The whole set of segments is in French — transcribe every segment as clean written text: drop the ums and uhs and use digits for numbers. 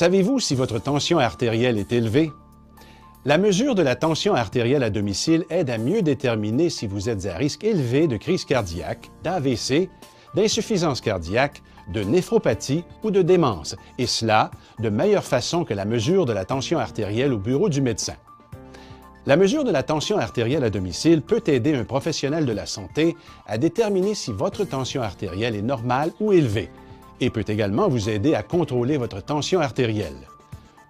Savez-vous si votre tension artérielle est élevée? La mesure de la tension artérielle à domicile aide à mieux déterminer si vous êtes à risque élevé de crise cardiaque, d'AVC, d'insuffisance cardiaque, de néphropathie ou de démence, et cela de meilleure façon que la mesure de la tension artérielle au bureau du médecin. La mesure de la tension artérielle à domicile peut aider un professionnel de la santé à déterminer si votre tension artérielle est normale ou élevée, et peut également vous aider à contrôler votre tension artérielle.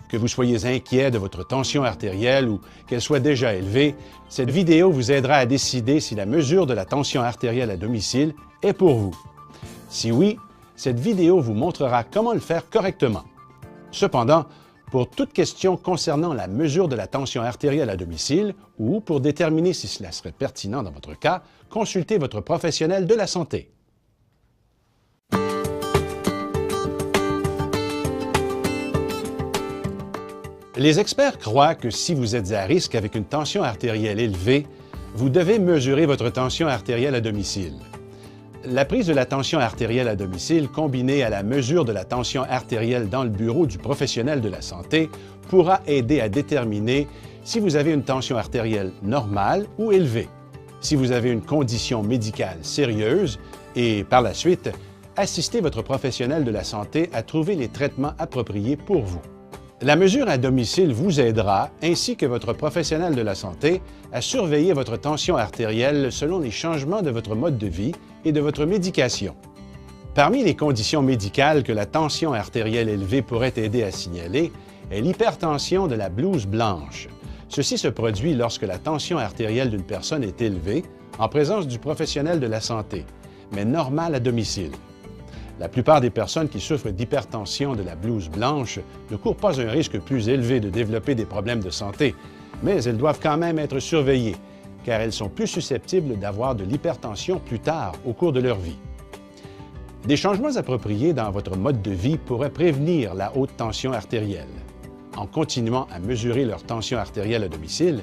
Que vous soyez inquiet de votre tension artérielle ou qu'elle soit déjà élevée, cette vidéo vous aidera à décider si la mesure de la tension artérielle à domicile est pour vous. Si oui, cette vidéo vous montrera comment le faire correctement. Cependant, pour toute question concernant la mesure de la tension artérielle à domicile ou pour déterminer si cela serait pertinent dans votre cas, consultez votre professionnel de la santé. Les experts croient que si vous êtes à risque avec une tension artérielle élevée, vous devez mesurer votre tension artérielle à domicile. La prise de la tension artérielle à domicile combinée à la mesure de la tension artérielle dans le bureau du professionnel de la santé pourra aider à déterminer si vous avez une tension artérielle normale ou élevée, si vous avez une condition médicale sérieuse et, par la suite, assister votre professionnel de la santé à trouver les traitements appropriés pour vous. La mesure à domicile vous aidera, ainsi que votre professionnel de la santé, à surveiller votre tension artérielle selon les changements de votre mode de vie et de votre médication. Parmi les conditions médicales que la tension artérielle élevée pourrait aider à signaler est l'hypertension de la blouse blanche. Ceci se produit lorsque la tension artérielle d'une personne est élevée en présence du professionnel de la santé, mais normale à domicile. La plupart des personnes qui souffrent d'hypertension de la blouse blanche ne courent pas un risque plus élevé de développer des problèmes de santé, mais elles doivent quand même être surveillées, car elles sont plus susceptibles d'avoir de l'hypertension plus tard au cours de leur vie. Des changements appropriés dans votre mode de vie pourraient prévenir la haute tension artérielle. En continuant à mesurer leur tension artérielle à domicile,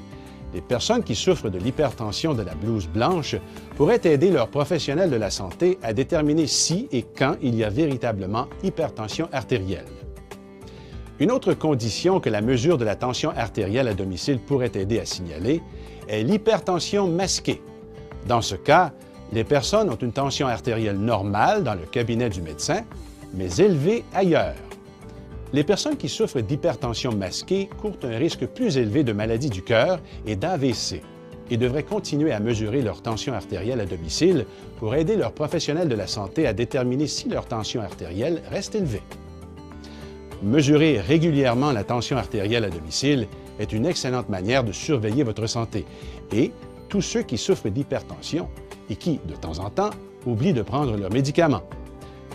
les personnes qui souffrent de l'hypertension de la blouse blanche pourraient aider leur professionnel de la santé à déterminer si et quand il y a véritablement hypertension artérielle. Une autre condition que la mesure de la tension artérielle à domicile pourrait aider à signaler est l'hypertension masquée. Dans ce cas, les personnes ont une tension artérielle normale dans le cabinet du médecin, mais élevée ailleurs. Les personnes qui souffrent d'hypertension masquée courent un risque plus élevé de maladie du cœur et d'AVC et devraient continuer à mesurer leur tension artérielle à domicile pour aider leur professionnel de la santé à déterminer si leur tension artérielle reste élevée. Mesurer régulièrement la tension artérielle à domicile est une excellente manière de surveiller votre santé et tous ceux qui souffrent d'hypertension et qui, de temps en temps, oublient de prendre leurs médicaments.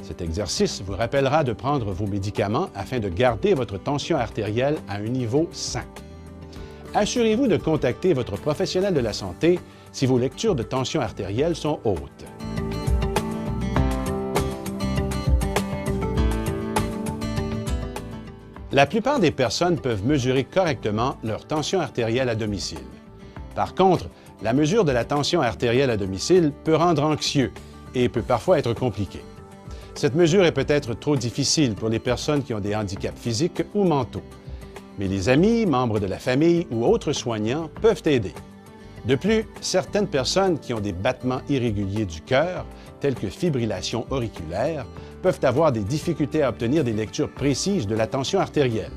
Cet exercice vous rappellera de prendre vos médicaments afin de garder votre tension artérielle à un niveau sain. Assurez-vous de contacter votre professionnel de la santé si vos lectures de tension artérielle sont hautes. La plupart des personnes peuvent mesurer correctement leur tension artérielle à domicile. Par contre, la mesure de la tension artérielle à domicile peut rendre anxieux et peut parfois être compliquée. Cette mesure est peut-être trop difficile pour les personnes qui ont des handicaps physiques ou mentaux. Mais les amis, membres de la famille ou autres soignants peuvent aider. De plus, certaines personnes qui ont des battements irréguliers du cœur, tels que fibrillation auriculaire, peuvent avoir des difficultés à obtenir des lectures précises de la tension artérielle.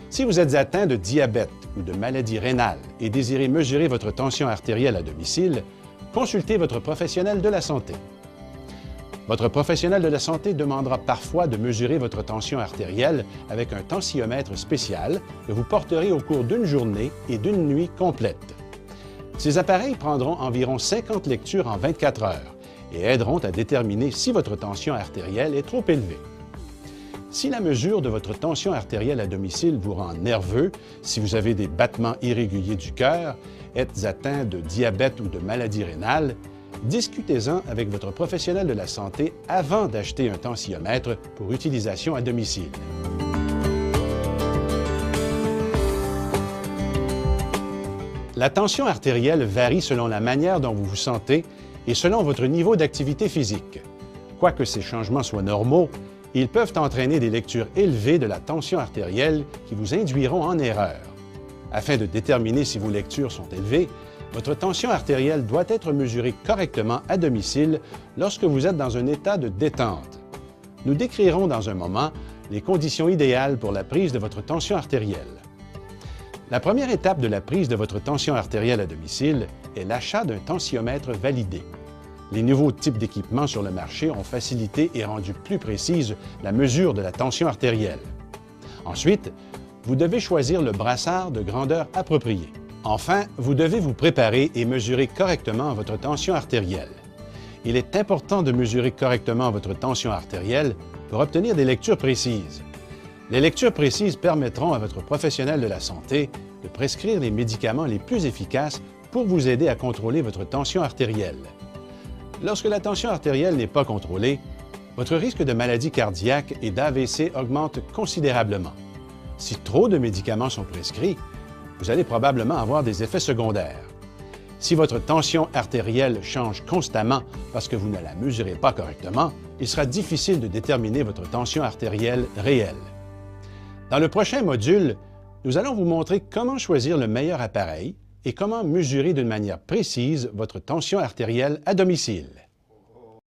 Si vous êtes atteint de diabète ou de maladie rénale et désirez mesurer votre tension artérielle à domicile, consultez votre professionnel de la santé. Votre professionnel de la santé demandera parfois de mesurer votre tension artérielle avec un tensiomètre spécial que vous porterez au cours d'une journée et d'une nuit complète. Ces appareils prendront environ 50 lectures en 24 heures et aideront à déterminer si votre tension artérielle est trop élevée. Si la mesure de votre tension artérielle à domicile vous rend nerveux, si vous avez des battements irréguliers du cœur, êtes atteint de diabète ou de maladie rénale, discutez-en avec votre professionnel de la santé avant d'acheter un tensiomètre pour utilisation à domicile. La tension artérielle varie selon la manière dont vous vous sentez et selon votre niveau d'activité physique. Quoique ces changements soient normaux, Ils peuvent entraîner des lectures élevées de la tension artérielle qui vous induiront en erreur. Afin de déterminer si vos lectures sont élevées, votre tension artérielle doit être mesurée correctement à domicile lorsque vous êtes dans un état de détente. Nous décrirons dans un moment les conditions idéales pour la prise de votre tension artérielle. La première étape de la prise de votre tension artérielle à domicile est l'achat d'un tensiomètre validé. Les nouveaux types d'équipements sur le marché ont facilité et rendu plus précise la mesure de la tension artérielle. Ensuite, vous devez choisir le brassard de grandeur appropriée. Enfin, vous devez vous préparer et mesurer correctement votre tension artérielle. Il est important de mesurer correctement votre tension artérielle pour obtenir des lectures précises. Les lectures précises permettront à votre professionnel de la santé de prescrire les médicaments les plus efficaces pour vous aider à contrôler votre tension artérielle. Lorsque la tension artérielle n'est pas contrôlée, votre risque de maladie cardiaque et d'AVC augmente considérablement. Si trop de médicaments sont prescrits, vous allez probablement avoir des effets secondaires. Si votre tension artérielle change constamment parce que vous ne la mesurez pas correctement, il sera difficile de déterminer votre tension artérielle réelle. Dans le prochain module, nous allons vous montrer comment choisir le meilleur appareil et comment mesurer d'une manière précise votre tension artérielle à domicile.